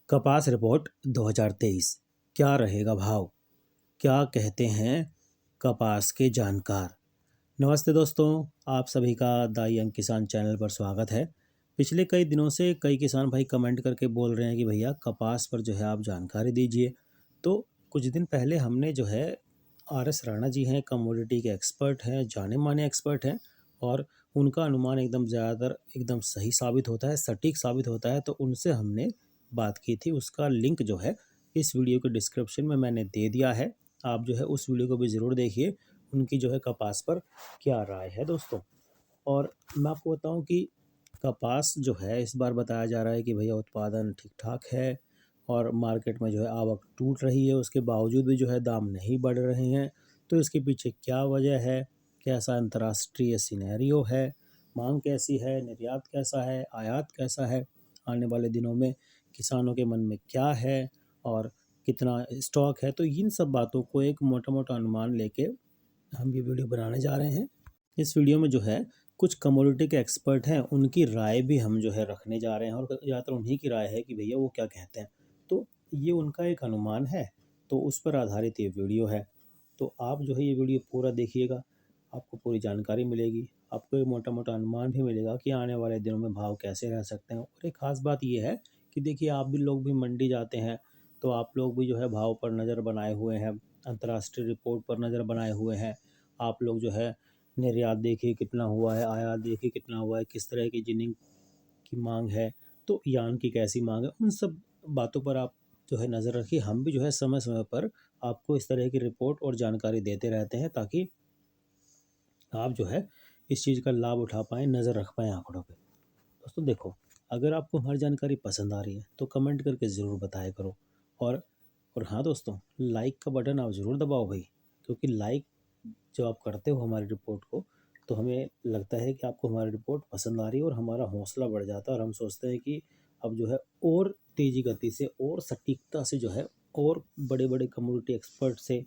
कपास रिपोर्ट 2023 क्या रहेगा भाव? क्या कहते हैं कपास के जानकार? नमस्ते दोस्तों, आप सभी का द यंग किसान चैनल पर स्वागत है। पिछले कई दिनों से कई किसान भाई कमेंट करके बोल रहे हैं कि भैया कपास पर जो है आप जानकारी दीजिए। तो कुछ दिन पहले हमने जो है आर.एस. राणा जी हैं, कमोडिटी के एक्सपर्ट हैं, जाने माने एक्सपर्ट हैं और उनका अनुमान एकदम ज़्यादातर एकदम सही साबित होता है, सटीक साबित होता है। तो उनसे हमने बात की थी, उसका लिंक जो है इस वीडियो के डिस्क्रिप्शन में मैंने दे दिया है। आप जो है उस वीडियो को भी ज़रूर देखिए, उनकी जो है कपास पर क्या राय है दोस्तों। और मैं आपको बताऊं कि कपास जो है इस बार बताया जा रहा है कि भैया उत्पादन ठीक ठाक है और मार्केट में जो है आवक टूट रही है, उसके बावजूद भी जो है दाम नहीं बढ़ रहे हैं। तो इसके पीछे क्या वजह है, कैसा अंतर्राष्ट्रीय सिनेरियो है, मांग कैसी है, निर्यात कैसा है, आयात कैसा है, आने वाले दिनों में किसानों के मन में क्या है और कितना स्टॉक है। तो इन सब बातों को एक मोटा मोटा अनुमान लेके हम ये वीडियो बनाने जा रहे हैं। इस वीडियो में जो है कुछ कमोडिटी के एक्सपर्ट हैं, उनकी राय भी हम जो है रखने जा रहे हैं और ज़्यादातर उन्हीं की राय है कि भैया वो क्या कहते हैं। तो ये उनका एक अनुमान है, तो उस पर आधारित ये वीडियो है। तो आप जो है ये वीडियो पूरा देखिएगा, आपको पूरी जानकारी मिलेगी, आपको एक मोटा मोटा अनुमान भी मिलेगा कि आने वाले दिनों में भाव कैसे रह सकते हैं। और एक ख़ास बात ये है कि देखिए आप भी लोग भी मंडी जाते हैं, तो आप लोग भी जो है भाव पर नज़र बनाए हुए हैं, अंतर्राष्ट्रीय रिपोर्ट पर नज़र बनाए हुए हैं। आप लोग जो है निर्यात देखिए कितना हुआ है, आयात देखिए कितना हुआ है, किस तरह की जिनिंग की मांग है, तो यार्न की कैसी मांग है, उन सब बातों पर आप जो है नज़र रखिए। हम भी जो है समय समय पर आपको इस तरह की रिपोर्ट और जानकारी देते रहते हैं ताकि आप जो है इस चीज़ का लाभ उठा पाएँ, नज़र रख पाएँ आंकड़ों पे। दोस्तों देखो, अगर आपको हमारी जानकारी पसंद आ रही है तो कमेंट करके ज़रूर बताया करो। और हाँ दोस्तों, लाइक का बटन आप ज़रूर दबाओ भाई, क्योंकि लाइक जब आप करते हो हमारी रिपोर्ट को तो हमें लगता है कि आपको हमारी रिपोर्ट पसंद आ रही है और हमारा हौसला बढ़ जाता है और हम सोचते हैं कि अब जो है और तेज़ी गति से और सटीकता से जो है और बड़े बड़े कम्युनिटी एक्सपर्ट से,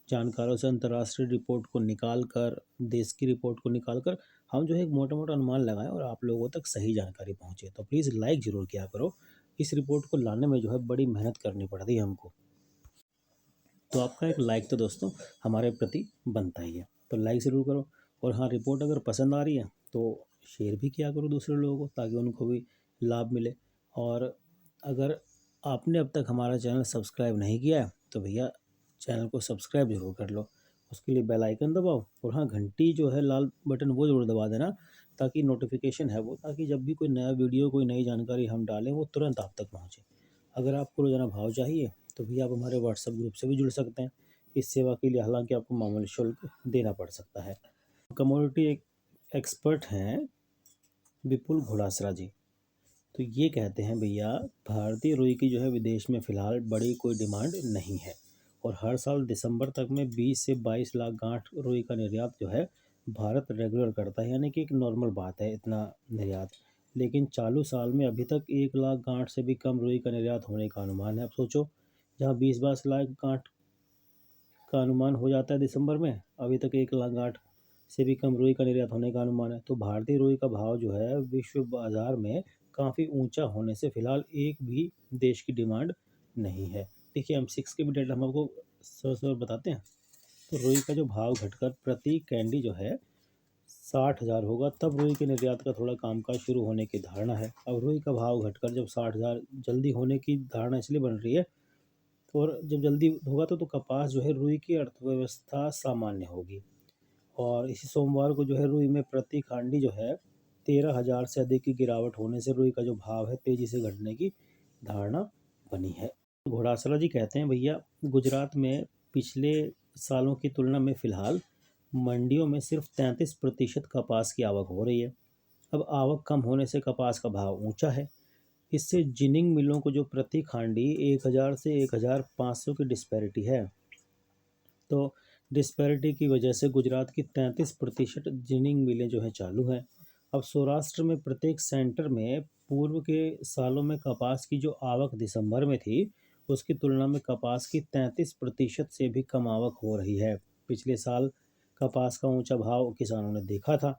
जानकारों से अंतर्राष्ट्रीय रिपोर्ट को निकाल कर, देश की रिपोर्ट को निकाल कर हम जो है एक मोटा मोटा अनुमान लगाएं और आप लोगों तक सही जानकारी पहुंचे। तो प्लीज़ लाइक ज़रूर किया करो। इस रिपोर्ट को लाने में जो है बड़ी मेहनत करनी पड़ती है हमको, तो आपका एक लाइक तो दोस्तों हमारे प्रति बनता ही है। तो लाइक ज़रूर करो। और हाँ, रिपोर्ट अगर पसंद आ रही है तो शेयर भी किया करो दूसरे लोगों को, ताकि उनको भी लाभ मिले। और अगर आपने अब तक हमारा चैनल सब्सक्राइब नहीं किया है तो भैया चैनल को सब्सक्राइब ज़रूर कर लो। उसके लिए बेल आइकन दबाओ और हाँ, घंटी जो है लाल बटन वो ज़रूर दबा देना, ताकि नोटिफिकेशन है वो, ताकि जब भी कोई नया वीडियो, कोई नई जानकारी हम डालें वो तुरंत आप तक पहुँचे। अगर आपको रोज़ाना भाव चाहिए तो भी आप हमारे व्हाट्सएप ग्रुप से भी जुड़ सकते हैं। इस सेवा के लिए हालांकि आपको मामूली शुल्क देना पड़ सकता है। कमोडिटी एक्सपर्ट हैं विपुल घोड़ासरा जी, तो ये कहते हैं भैया भारतीय रुई की जो है विदेश में फ़िलहाल बड़ी कोई डिमांड नहीं है और हर साल दिसंबर तक में 20 से 22 लाख गांठ रुई का निर्यात जो है भारत रेगुलर करता है, यानी कि एक नॉर्मल बात है इतना निर्यात। लेकिन चालू साल में अभी तक 1 लाख गांठ से भी कम रुई का निर्यात होने का अनुमान है। अब सोचो, जहाँ 20-22 लाख गांठ का अनुमान हो जाता है दिसंबर में, अभी तक 1 लाख गांठ से भी कम रुई का निर्यात होने का अनुमान है। तो भारतीय रुई का भाव जो है विश्व बाजार में काफ़ी ऊंचा होने से फिलहाल एक भी देश की डिमांड नहीं है। देखिए M6 के भी डेटा हम आपको सर बताते हैं। तो रुई का जो भाव घटकर प्रति कैंडी जो है 60,000 होगा, तब रुई के निर्यात का थोड़ा कामकाज शुरू होने की धारणा है। अब रुई का भाव घटकर जब 60,000 जल्दी होने की धारणा इसलिए बन रही है, और जब जल्दी होगा तो कपास जो है रुई की अर्थव्यवस्था सामान्य होगी। और इसी सोमवार को जो है रुई में प्रति खांडी जो है 13,000 से अधिक की गिरावट होने से रुई का जो भाव है तेज़ी से घटने की धारणा बनी है। घोड़ासरा जी कहते हैं भैया गुजरात में पिछले सालों की तुलना में फ़िलहाल मंडियों में सिर्फ 33% कपास की आवक हो रही है। अब आवक कम होने से कपास का भाव ऊंचा है। इससे जिनिंग मिलों को जो प्रति खांडी 1,000 से 1,500 की डिस्पैरिटी है। तो डिस्पैरिटी की वजह से गुजरात की 33% जिनिंग मिलें जो है चालू हैं। अब सौराष्ट्र में प्रत्येक सेंटर में पूर्व के सालों में कपास की जो आवक दिसंबर में थी, उसकी तुलना में कपास की 33% से भी कम आवक हो रही है। पिछले साल कपास का ऊंचा भाव किसानों ने देखा था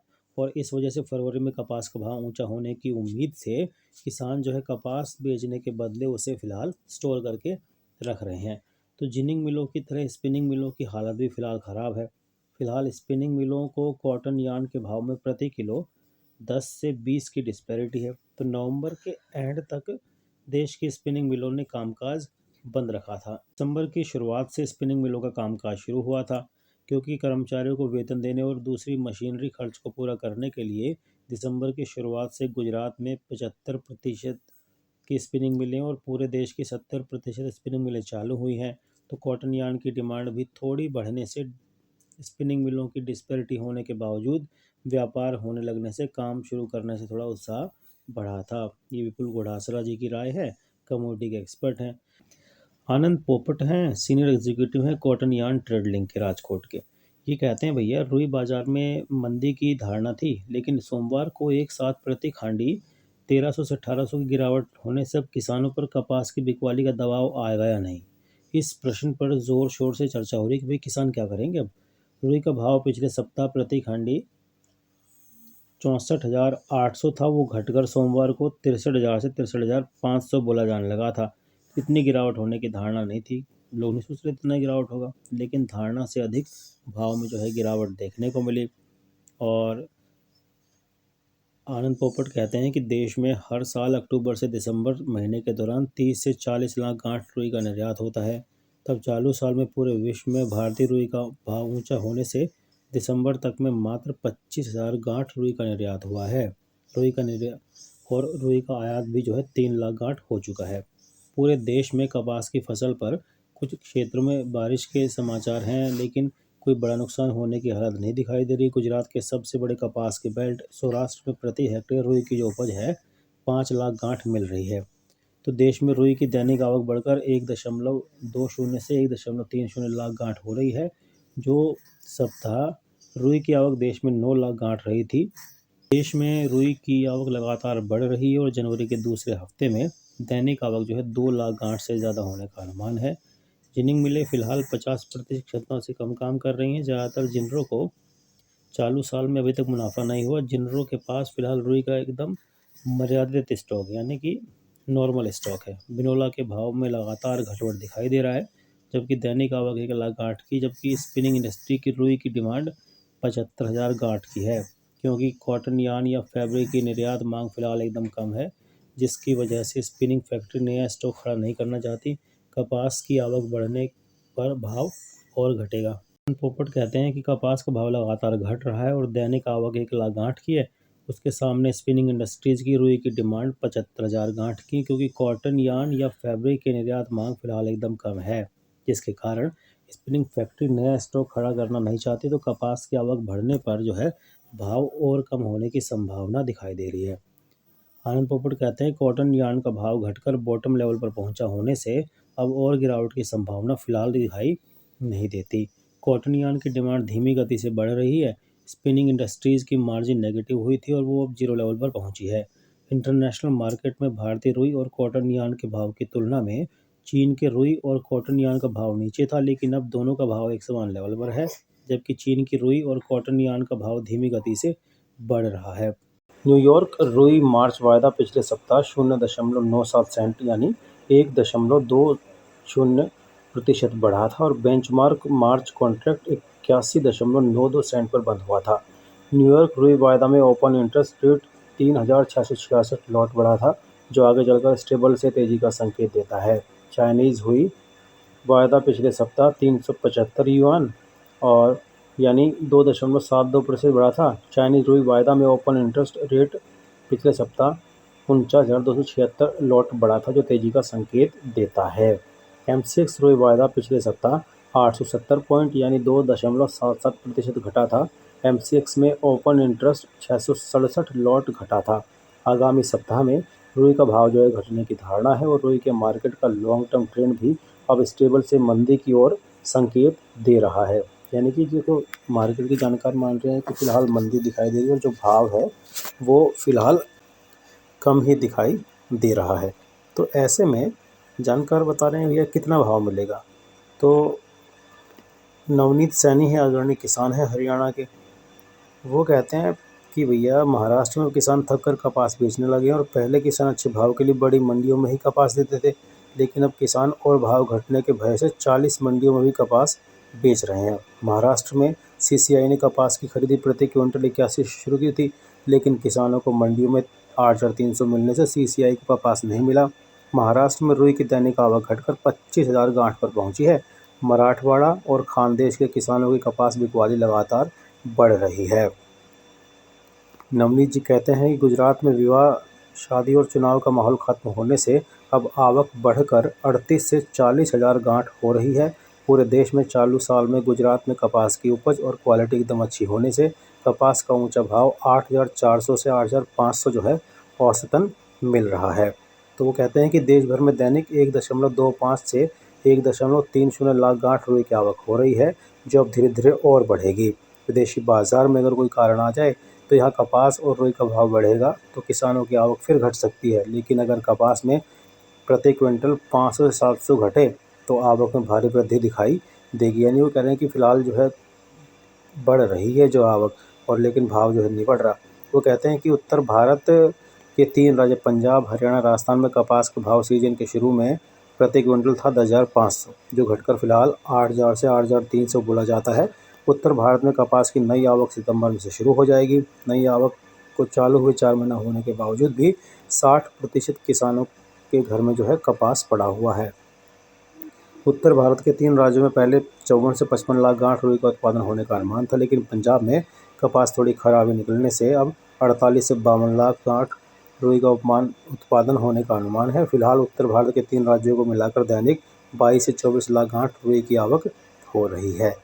और इस वजह से फरवरी में कपास का भाव ऊंचा होने की उम्मीद से किसान जो है कपास बेचने के बदले उसे फ़िलहाल स्टोर करके रख रहे हैं। तो जिनिंग मिलों की तरह स्पिनिंग मिलों की हालत भी फ़िलहाल ख़राब है। फ़िलहाल स्पिनिंग मिलों को कॉटन यार्न के भाव में प्रति किलो 10 से 20 की डिस्पैरिटी है। तो नवंबर के एंड तक देश की स्पिनिंग मिलों ने कामकाज बंद रखा था। दिसंबर की शुरुआत से स्पिनिंग मिलों का कामकाज शुरू हुआ था, क्योंकि कर्मचारियों को वेतन देने और दूसरी मशीनरी खर्च को पूरा करने के लिए दिसंबर की शुरुआत से गुजरात में 75% की स्पिनिंग मिलें और पूरे देश की 70% स्पिनिंग मिलें चालू हुई हैं। तो कॉटन यार्न की डिमांड भी थोड़ी बढ़ने से स्पिनिंग मिलों की डिस्पैरिटी होने के बावजूद व्यापार होने लगने से काम शुरू करने से थोड़ा उत्साह बढ़ा था। ये विपुल घोड़ासरा जी की राय है, कमोडिटी के एक्सपर्ट हैं। आनंद पोपट हैं, सीनियर एग्जीक्यूटिव हैं कॉटन यार्न ट्रेड लिंक के राजकोट के। ये कहते हैं भैया रुई बाजार में मंदी की धारणा थी, लेकिन सोमवार को एक साथ प्रति खांडी 1300 से 1800 की गिरावट होने से अब किसानों पर कपास की बिकवाली का दबाव आएगा या नहीं, इस प्रश्न पर जोर शोर से चर्चा हो रही है कि भाई किसान क्या करेंगे अब। रुई का भाव पिछले सप्ताह प्रति खांडी 64,800 था, वो घटकर सोमवार को 63,000 से 63,500 बोला जाने लगा था। इतनी गिरावट होने की धारणा नहीं थी, लोग नहीं सोच रहे इतना गिरावट होगा, लेकिन धारणा से अधिक भाव में जो है गिरावट देखने को मिली। और आनंद पोपट कहते हैं कि देश में हर साल अक्टूबर से दिसंबर महीने के दौरान 30 से 40 लाख गांठ रुई का निर्यात होता है। तब चालू साल में पूरे विश्व में भारतीय रुई का भाव ऊंचा होने से दिसंबर तक में मात्र 25,000 गांठ रुई का निर्यात हुआ है। रुई का निर्यात और रुई का आयात भी जो है 3 लाख गांठ हो चुका है। पूरे देश में कपास की फसल पर कुछ क्षेत्रों में बारिश के समाचार हैं, लेकिन कोई बड़ा नुकसान होने की हालत नहीं दिखाई दे रही। गुजरात के सबसे बड़े कपास के बेल्ट सौराष्ट्र में प्रति हेक्टेयर रुई की जो उपज है 5 लाख गांठ मिल रही है। तो देश में रुई की दैनिक आवक बढ़कर 1.20 से 1.30 लाख गांठ हो रही है। जो सप्ताह रुई की आवक देश में 9 लाख गांठ रही थी। देश में रुई की आवक लगातार बढ़ रही है और जनवरी के दूसरे हफ्ते में दैनिक आवक जो है 2 लाख गांठ से ज़्यादा होने का अनुमान है। जिनिंग मिलें फिलहाल 50% क्षमता से कम काम कर रही हैं। ज़्यादातर जिनरों को चालू साल में अभी तक मुनाफा नहीं हुआ। जिनरों के पास फिलहाल रुई का एकदम मर्यादित स्टॉक यानी कि नॉर्मल स्टॉक है। बिनोला के भाव में लगातार घटवट दिखाई दे रहा है, जबकि दैनिक आवक 1 लाख गांठ की, जबकि स्पिनिंग इंडस्ट्री की रुई की डिमांड 75,000 गांठ की है, क्योंकि कॉटन यार्न या फैब्रिक की निर्यात मांग फिलहाल एकदम कम है, जिसकी वजह से स्पिनिंग फैक्ट्री नया स्टॉक खड़ा नहीं करना चाहती। कपास की आवक बढ़ने पर भाव और घटेगा। पोपट कहते हैं कि कपास का भाव लगातार घट रहा है और दैनिक आवक 1 लाख गांठ की है। उसके सामने स्पिनिंग इंडस्ट्रीज की रुई की डिमांड 75,000 गांठ की, क्योंकि कॉटन यार्न या फैब्रिक की निर्यात मांग फिलहाल एकदम कम है, जिसके कारण स्पिनिंग फैक्ट्री नया स्टॉक खड़ा करना नहीं चाहती। तो कपास की आवक बढ़ने पर जो है भाव और कम होने की संभावना दिखाई दे रही है। आनंद पोपट कहते हैं कॉटन यार्न का भाव घटकर बॉटम लेवल पर पहुंचा होने से अब और गिरावट की संभावना फिलहाल दिखाई नहीं देती। कॉटन यार्न की डिमांड धीमी गति से बढ़ रही है। स्पिनिंग इंडस्ट्रीज की मार्जिन नेगेटिव हुई थी और वो अब जीरो लेवल पर पहुंची है। इंटरनेशनल मार्केट में भारतीय रुई और कॉटन यार्न के भाव की तुलना में चीन के रुई और कॉटन यार्न का भाव नीचे था, लेकिन अब दोनों का भाव एक समान लेवल पर है, जबकि चीन की रुई और कॉटन यार्न का भाव धीमी गति से बढ़ रहा है। न्यूयॉर्क रुई मार्च वायदा पिछले सप्ताह 0.97 सेंट यानी 1.20% बढ़ा था और बेंचमार्क मार्च कॉन्ट्रैक्ट 81.92 सेंट पर बंद हुआ था। न्यूयॉर्क रुई वायदा में ओपन इंटरेस्ट रेट 3,666 लॉट बढ़ा था, जो आगे चलकर स्टेबल से तेजी का संकेत देता है। चाइनीज़ हुई वायदा पिछले सप्ताह 375 युआन और यानी 2.72% बढ़ा था। चाइनीज रुई वायदा में ओपन इंटरेस्ट रेट पिछले सप्ताह 49,276 लॉट बढ़ा था, जो तेजी का संकेत देता है। M6 रुई वायदा पिछले सप्ताह 870 पॉइंट यानी 2.77% घटा था। M6 में ओपन इंटरेस्ट 667 लॉट घटा था। आगामी सप्ताह में रुई का भाव जो है घटने की धारणा है और रुई के मार्केट का लॉन्ग टर्म ट्रेंड भी अब स्टेबल से मंदी की ओर संकेत दे रहा है। यानी कि जो मार्केट की जानकार मान रहे हैं कि फिलहाल मंदी दिखाई दे रही है और जो भाव है वो फिलहाल कम ही दिखाई दे रहा है। तो ऐसे में जानकार बता रहे हैं भैया कितना भाव मिलेगा। तो नवनीत सैनी है, अग्रणी किसान है हरियाणा के, वो कहते हैं कि भैया महाराष्ट्र में किसान थक कर कपास बेचने लगे हैं और पहले किसान अच्छे भाव के लिए बड़ी मंडियों में ही कपास देते थे, लेकिन अब किसान और भाव घटने के भय से 40 मंडियों में भी कपास बेच रहे हैं। महाराष्ट्र में सीसीआई ने कपास की खरीदी प्रति क्विंटल 81 से शुरू की थी, लेकिन किसानों को मंडियों में 8,300 मिलने से सीसीआई को कपास नहीं मिला। महाराष्ट्र में रुई की दैनिक आवक घटकर 25,000 गांठ पर पहुंची है। मराठवाड़ा और खानदेश के किसानों की कपास बिकवाली लगातार बढ़ रही है। नवनीत जी कहते हैं कि गुजरात में विवाह, शादी और चुनाव का माहौल खत्म होने से अब आवक बढ़कर 38 से 40,000 गांठ हो रही है। पूरे देश में चालू साल में गुजरात में कपास की उपज और क्वालिटी एकदम अच्छी होने से कपास का ऊंचा भाव 8,400 से 8,500 जो है औसतन मिल रहा है। तो वो कहते हैं कि देश भर में दैनिक 1.25 से 1.30 लाख गांठ रुई की आवक हो रही है, जो अब धीरे धीरे और बढ़ेगी। विदेशी बाजार में अगर कोई कारण आ जाए तो यहाँ कपास और रुई का भाव बढ़ेगा तो किसानों की आवक फिर घट सकती है, लेकिन अगर कपास में प्रति क्विंटल 500 से 700 घटे तो आवक में भारी वृद्धि दिखाई देगी। यानी वो कह रहे हैं कि फिलहाल जो है बढ़ रही है जो आवक, और लेकिन भाव जो है नहीं बढ़ रहा। वो कहते हैं कि उत्तर भारत के 3 राज्य पंजाब, हरियाणा, राजस्थान में कपास के भाव सीजन के शुरू में प्रति क्विंटल था 10,500, जो घटकर फिलहाल 8,000 से 8,300 बोला जाता है। उत्तर भारत में कपास की नई आवक सितंबर में से शुरू हो जाएगी। नई आवक को चालू हुए 4 महीना होने के बावजूद भी 60% किसानों के घर में जो है कपास पड़ा हुआ है। उत्तर भारत के 3 राज्यों में पहले 54 से 55 लाख गांठ रुई का उत्पादन होने का अनुमान था, लेकिन पंजाब में कपास थोड़ी खराबी निकलने से अब 48 से 52 लाख गांठ रुई का उत्पादन होने का अनुमान है। फिलहाल उत्तर भारत के 3 राज्यों को मिलाकर दैनिक 22 से 24 लाख गांठ रुई की आवक हो रही है।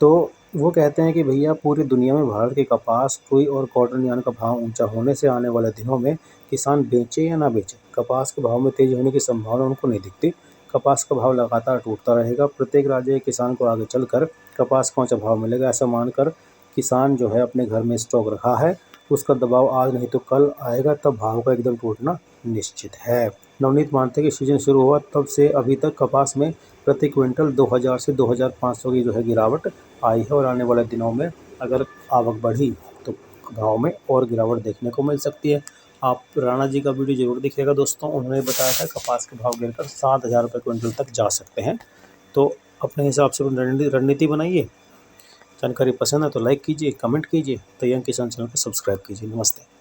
तो वो कहते हैं कि भैया पूरी दुनिया में भारत के कपास, रुई और कॉटन यार्न का भाव ऊंचा होने से आने वाले दिनों में किसान बेचे या ना बेचे, कपास के भाव में तेजी होने की संभावना उनको नहीं दिखती। कपास का भाव लगातार टूटता रहेगा। प्रत्येक राज्य के किसान को आगे चलकर कपास का ऊंचा भाव मिलेगा, ऐसा मानकर किसान जो है अपने घर में स्टॉक रखा है। उसका दबाव आज नहीं तो कल आएगा, तब भाव का एकदम टूटना निश्चित है। नवनीत मानते हैं कि सीजन शुरू हुआ तब से अभी तक कपास में प्रति क्विंटल 2,000 से 2,500 की जो है गिरावट आई है, और आने वाले दिनों में अगर आवक बढ़ी तो भाव में और गिरावट देखने को मिल सकती है। आप राणा जी का वीडियो जरूर देखिएगा दोस्तों, उन्होंने बताया था कपास के भाव गिरकर 7,000 रुपये क्विंटल तक जा सकते हैं। तो अपने हिसाब से रणनीति बनाइए। जानकारी पसंद है तो लाइक कीजिए, कमेंट कीजिए, तो यंग किसान चैनल को सब्सक्राइब कीजिए। नमस्ते।